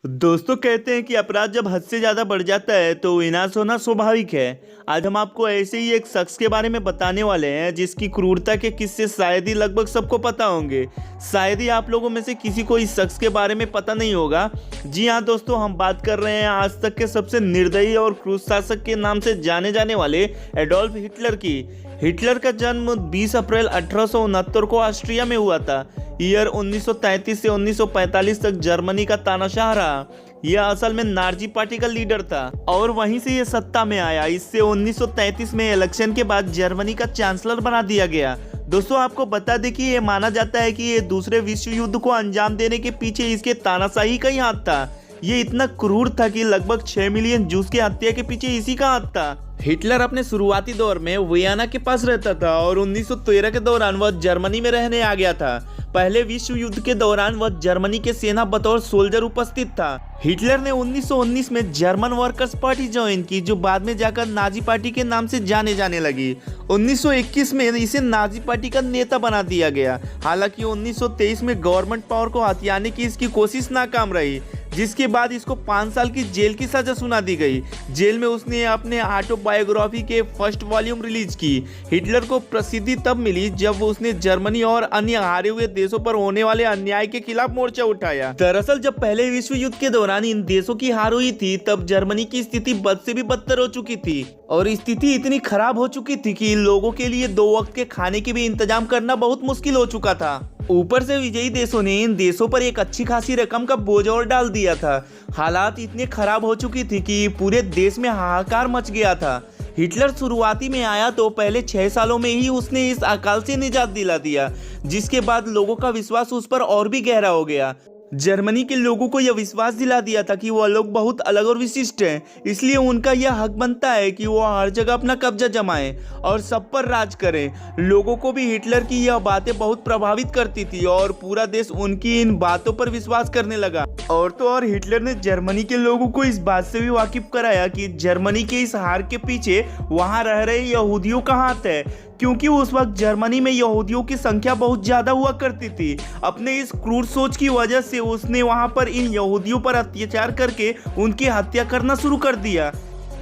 दोस्तों कहते हैं कि अपराध जब हद से ज्यादा बढ़ जाता है तो विनाश होना स्वाभाविक है। आज हम आपको ऐसे ही एक शख्स के बारे में बताने वाले हैं जिसकी क्रूरता के किस्से शायद ही लगभग सबको पता होंगे। शायद ही आप लोगों में से किसी को इस शख्स के बारे में पता नहीं होगा। जी हाँ दोस्तों, हम बात कर रहे हैं आज तक के सबसे निर्दयी और क्रूर शासक के नाम से जाने जाने वाले एडोल्फ हिटलर की। हिटलर का जन्म 20 अप्रैल 1869 को ऑस्ट्रिया में हुआ था। ईयर 1933 से 1945 तक जर्मनी का तानाशाह रहा। यह असल में नाजी पार्टी का लीडर था और वहीं से यह सत्ता में आया। इससे 1933 में इलेक्शन के बाद जर्मनी का चांसलर बना दिया गया। दोस्तों आपको बता दें कि यह माना जाता है कि ये दूसरे विश्व युद्ध को अंजाम देने के पीछे इसके तानाशाही का ही हाथ था। ये इतना क्रूर था कि लगभग 6 मिलियन जूस की हत्या के पीछे इसी का हाथ था। हिटलर अपने शुरुआती दौर में वियना के पास रहता था और 1913 के दौरान वह जर्मनी में रहने आ गया था। पहले विश्व युद्ध के दौरान वह जर्मनी के सेना बतौर सोल्जर उपस्थित था। हिटलर ने 1919 में जर्मन वर्कर्स पार्टी ज्वाइन की, जो बाद में जाकर नाजी पार्टी के नाम से जाने जाने लगी। 1921 में इसे नाजी पार्टी का नेता बना दिया गया। हालांकि 1923 में गवर्नमेंट पावर को हथियाने की इसकी कोशिश नाकाम रही, जिसके बाद इसको 5 साल की जेल की सजा सुना दी गई। जेल में उसने अपने ऑटोबायोग्राफी के फर्स्ट वॉल्यूम रिलीज की। हिटलर को प्रसिद्धि तब मिली जब उसने जर्मनी और अन्य हारे हुए देशों पर होने वाले अन्याय के खिलाफ मोर्चा उठाया। दरअसल जब पहले विश्व युद्ध के दौरान इन देशों की हार हुई थी तब जर्मनी की स्थिति बद से भी बदतर हो चुकी थी और स्थिति इतनी खराब हो चुकी थी कि लोगों के लिए 2 वक्त के खाने के भी इंतजाम करना बहुत मुश्किल हो चुका था। ऊपर से विजयी देशों ने इन देशों पर एक अच्छी खासी रकम का बोझ और डाल दिया था। हालात इतने खराब हो चुकी थी कि पूरे देश में हाहाकार मच गया था। हिटलर शुरुआती में आया तो पहले 6 सालों में ही उसने इस अकाल से निजात दिला दिया, जिसके बाद लोगों का विश्वास उस पर और भी गहरा हो गया। जर्मनी के लोगों को यह विश्वास दिला दिया था कि वह लोग बहुत अलग और विशिष्ट हैं, इसलिए उनका यह हक बनता है कि वो हर जगह अपना कब्जा जमाएं और सब पर राज करें। लोगों को भी हिटलर की यह बातें बहुत प्रभावित करती थी और पूरा देश उनकी इन बातों पर विश्वास करने लगा। और तो और हिटलर ने जर्मनी के लोगों को इस बात से भी वाकिफ कराया कि जर्मनी के इस हार के पीछे वहां रह रहे यहूदियों का हाथ है, क्योंकि उस वक्त जर्मनी में यहूदियों की संख्या बहुत ज्यादा हुआ करती थी। अपने इस क्रूर सोच की वजह से उसने वहां पर इन यहूदियों पर अत्याचार करके उनकी हत्या करना शुरू कर दिया।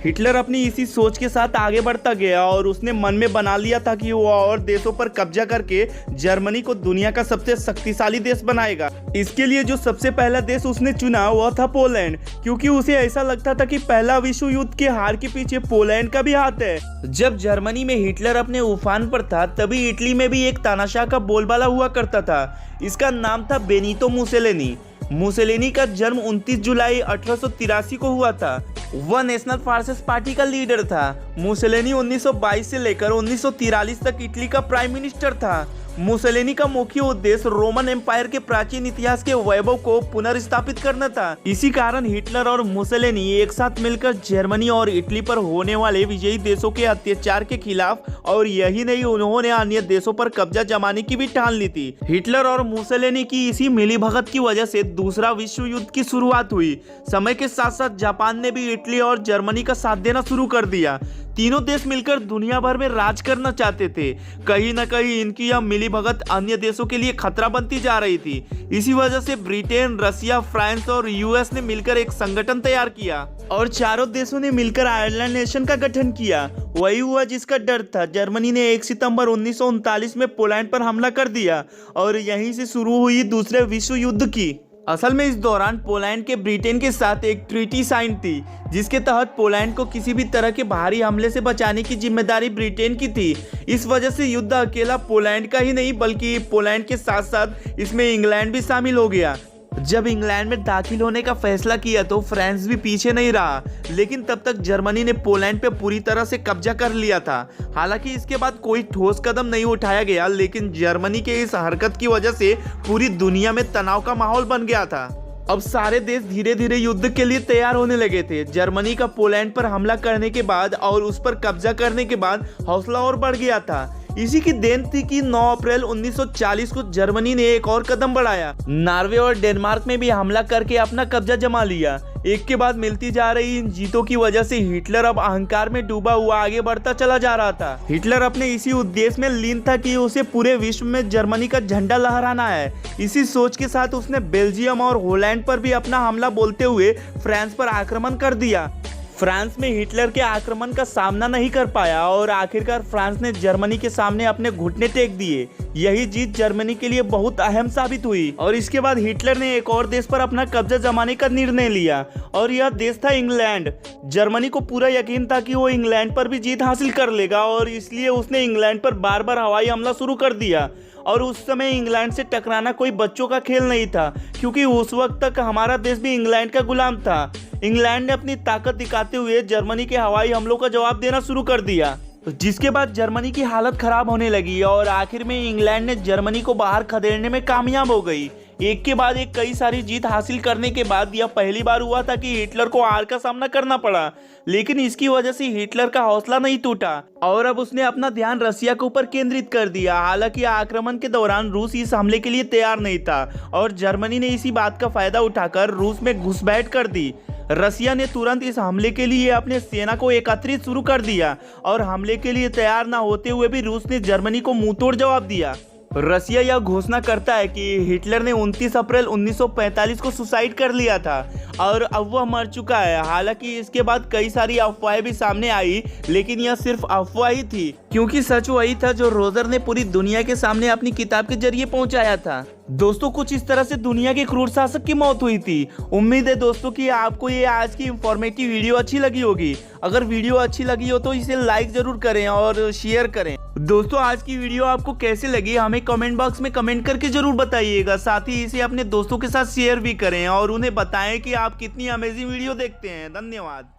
हिटलर अपनी इसी सोच के साथ आगे बढ़ता गया और उसने मन में बना लिया था कि वो और देशों पर कब्जा करके जर्मनी को दुनिया का सबसे शक्तिशाली देश बनाएगा। इसके लिए जो सबसे पहला देश उसने चुना वह था पोलैंड, क्योंकि उसे ऐसा लगता था कि पहला विश्व युद्ध के हार के पीछे पोलैंड का भी हाथ है। जब जर्मनी में हिटलर अपने उफान पर था तभी इटली में भी एक तानाशाह का बोलबाला हुआ करता था। इसका नाम था बेनितो मुसेलिनी। मुसेलिनी का जन्म 29 जुलाई 1883 को हुआ था। वह नेशनल फोर्सेस पार्टी का लीडर था। मुसेलिनी 1922 से लेकर 1943 तक इटली का प्राइम मिनिस्टर था। मुसेलिनी का मुख्य उद्देश्य रोमन एम्पायर के प्राचीन इतिहास के वैभव को पुनर्स्थापित करना था। इसी कारण हिटलर और मुसेलिनी एक साथ मिलकर जर्मनी और इटली पर होने वाले विजयी देशों के अत्याचार के खिलाफ, और यही नहीं उन्होंने अन्य देशों पर कब्जा जमाने की भी ठान ली थी। हिटलर और मुसेलिनी की इसी मिलीभगत की वजह से दूसरा विश्व युद्ध की शुरुआत हुई। समय के साथ साथ जापान ने भी इटली और जर्मनी का साथ देना शुरू कर दिया। तीनों देश मिलकर दुनिया भर में राज करना चाहते थे। कहीं न कहीं इनकी यह मिलीभगत अन्य देशों के लिए खतरा बनती जा रही थी। इसी वजह से ब्रिटेन, रसिया, फ्रांस और यूएस ने मिलकर एक संगठन तैयार किया और चारों देशों ने मिलकर आयरलैंड नेशन का गठन किया। वही हुआ जिसका डर था। जर्मनी ने 1 सितंबर 1939 में पोलैंड पर हमला कर दिया और यहीं से शुरू हुई दूसरे विश्व युद्ध की। असल में इस दौरान पोलैंड के ब्रिटेन के साथ एक ट्रीटी साइन थी, जिसके तहत पोलैंड को किसी भी तरह के बाहरी हमले से बचाने की जिम्मेदारी ब्रिटेन की थी। इस वजह से युद्ध अकेला पोलैंड का ही नहीं बल्कि पोलैंड के साथ साथ इसमें इंग्लैंड भी शामिल हो गया। जब इंग्लैंड में दाखिल होने का फैसला किया तो फ्रांस भी पीछे नहीं रहा, लेकिन तब तक जर्मनी ने पोलैंड पे पूरी तरह से कब्जा कर लिया था। हालांकि इसके बाद कोई ठोस कदम नहीं उठाया गया, लेकिन जर्मनी के इस हरकत की वजह से पूरी दुनिया में तनाव का माहौल बन गया था। अब सारे देश धीरे धीरे युद्ध के लिए तैयार होने लगे थे। जर्मनी का पोलैंड पर हमला करने के बाद और उस पर कब्जा करने के बाद हौसला और बढ़ गया था। इसी की देन थी कि 9 अप्रैल 1940 को जर्मनी ने एक और कदम बढ़ाया। नॉर्वे और डेनमार्क में भी हमला करके अपना कब्जा जमा लिया। एक के बाद मिलती जा रही इन जीतों की वजह से हिटलर अब अहंकार में डूबा हुआ आगे बढ़ता चला जा रहा था। हिटलर अपने इसी उद्देश्य में लीन था कि उसे पूरे विश्व में जर्मनी का झंडा लहराना है। इसी सोच के साथ उसने बेल्जियम और हॉलैंड पर भी अपना हमला बोलते हुए फ्रांस पर आक्रमण कर दिया। फ्रांस में हिटलर के आक्रमण का सामना नहीं कर पाया और आखिरकार फ्रांस ने जर्मनी के सामने अपने घुटने टेक दिए। यही जीत जर्मनी के लिए बहुत अहम साबित हुई और इसके बाद हिटलर ने एक और देश पर अपना कब्जा जमाने का निर्णय लिया और यह देश था इंग्लैंड। जर्मनी को पूरा यकीन था कि वो इंग्लैंड पर भी जीत हासिल कर लेगा और इसलिए उसने इंग्लैंड पर बार बार हवाई हमला शुरू कर दिया। और उस समय इंग्लैंड से टकराना कोई बच्चों का खेल नहीं था, क्योंकि उस वक्त तक हमारा देश भी इंग्लैंड का गुलाम था। इंग्लैंड ने अपनी ताकत दिखाते हुए जर्मनी के हवाई हमलों का जवाब देना शुरू कर दिया, जिसके बाद जर्मनी की हालत खराब होने लगी और आखिर में इंग्लैंड ने जर्मनी को बाहर खदेड़ने में कामयाब हो गई। एक के बाद एक कई सारी जीत हासिल करने के बाद यह पहली बार हुआ था कि हिटलर को हार का सामना करना पड़ा, लेकिन इसकी वजह से हिटलर का हौसला नहीं टूटा और अब उसने अपना ध्यान रसिया के ऊपर केंद्रित कर दिया। हालांकि आक्रमण के दौरान रूस इस हमले के लिए तैयार नहीं था और जर्मनी ने इसी बात का फायदा उठाकर रूस में घुसपैठ कर दी। रसिया ने तुरंत इस हमले के लिए अपने सेना को एकत्रित शुरू कर दिया और हमले के लिए तैयार न होते हुए भी रूस ने जर्मनी को मुंहतोड़ जवाब दिया। रसिया यह घोषणा करता है कि हिटलर ने 29 अप्रैल 1945 को सुसाइड कर लिया था और अब वह मर चुका है। हालांकि इसके बाद कई सारी अफवाहें भी सामने आई, लेकिन यह सिर्फ अफवाह ही थी, क्योंकि सच वही था जो रोजर ने पूरी दुनिया के सामने अपनी किताब के जरिए पहुंचाया था। दोस्तों, कुछ इस तरह से दुनिया के क्रूर शासक की मौत हुई थी। उम्मीद है दोस्तों कि आपको ये आज की इंफॉर्मेटिव वीडियो अच्छी लगी होगी। अगर वीडियो अच्छी लगी हो तो इसे लाइक जरूर करें और शेयर करें। दोस्तों, आज की वीडियो आपको कैसे लगी हमें कमेंट बॉक्स में कमेंट करके जरूर बताइएगा। साथ ही इसे अपने दोस्तों के साथ शेयर भी करें और उन्हें बताएं कि आप कितनी अमेजिंग वीडियो देखते हैं। धन्यवाद।